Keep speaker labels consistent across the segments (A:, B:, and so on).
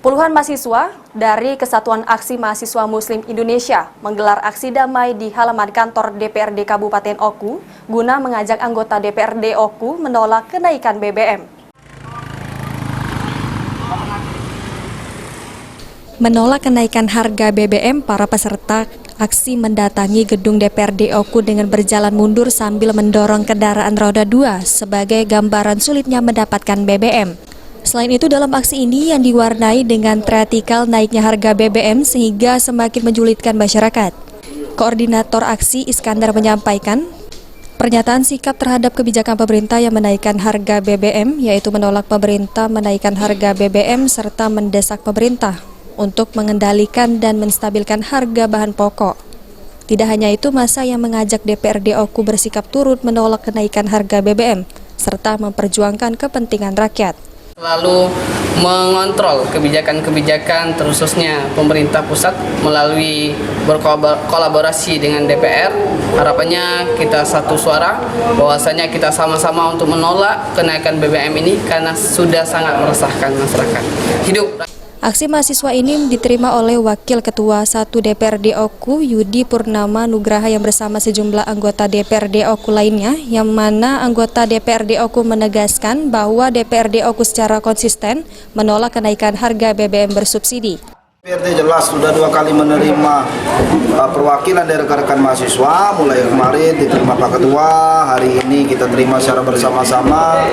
A: Puluhan mahasiswa dari Kesatuan Aksi Mahasiswa Muslim Indonesia menggelar aksi damai di halaman kantor DPRD Kabupaten Oku guna mengajak anggota DPRD Oku menolak kenaikan BBM. Menolak kenaikan harga BBM, para peserta aksi mendatangi gedung DPRD Oku dengan berjalan mundur sambil mendorong kendaraan roda 2 sebagai gambaran sulitnya mendapatkan BBM. Selain itu, dalam aksi ini yang diwarnai dengan teritikal naiknya harga BBM sehingga semakin menjulitkan masyarakat. Koordinator aksi Iskandar menyampaikan, pernyataan sikap terhadap kebijakan pemerintah yang menaikkan harga BBM, yaitu menolak pemerintah menaikkan harga BBM serta mendesak pemerintah untuk mengendalikan dan menstabilkan harga bahan pokok. Tidak hanya itu, massa yang mengajak DPRD Oku bersikap turut menolak kenaikan harga BBM serta memperjuangkan kepentingan rakyat.
B: Lalu mengontrol kebijakan-kebijakan terkhususnya pemerintah pusat melalui berkolaborasi dengan DPR. Harapannya kita satu suara bahwasanya kita sama-sama untuk menolak kenaikan BBM ini karena sudah sangat meresahkan masyarakat.
A: Aksi mahasiswa ini diterima oleh Wakil Ketua 1 DPRD Oku, Yudi Purnama Nugraha, yang bersama sejumlah anggota DPRD Oku lainnya, yang mana anggota DPRD Oku menegaskan bahwa DPRD Oku secara konsisten menolak kenaikan harga BBM bersubsidi.
C: DPRD jelas sudah 2 kali menerima perwakilan dari rekan-rekan mahasiswa, mulai kemarin diterima Pak Ketua, hari ini kita terima secara bersama-sama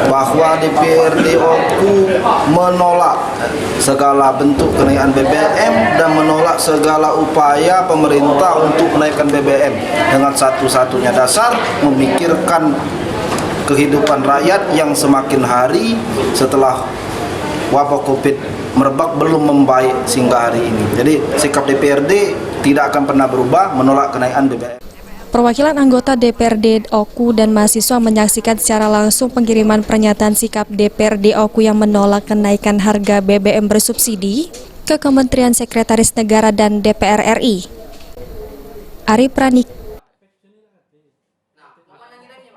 C: bahwa DPRD Oku menolak segala bentuk kenaikan BBM dan menolak segala upaya pemerintah untuk menaikkan BBM dengan satu-satunya dasar memikirkan kehidupan rakyat yang semakin hari setelah wabah COVID merebak belum membaik sehingga hari ini. Jadi sikap DPRD tidak akan pernah berubah menolak kenaikan BBM.
A: Perwakilan anggota DPRD Oku dan mahasiswa menyaksikan secara langsung pengiriman pernyataan sikap DPRD Oku yang menolak kenaikan harga BBM bersubsidi ke Kementerian Sekretaris Negara dan DPR RI. Ari Pranik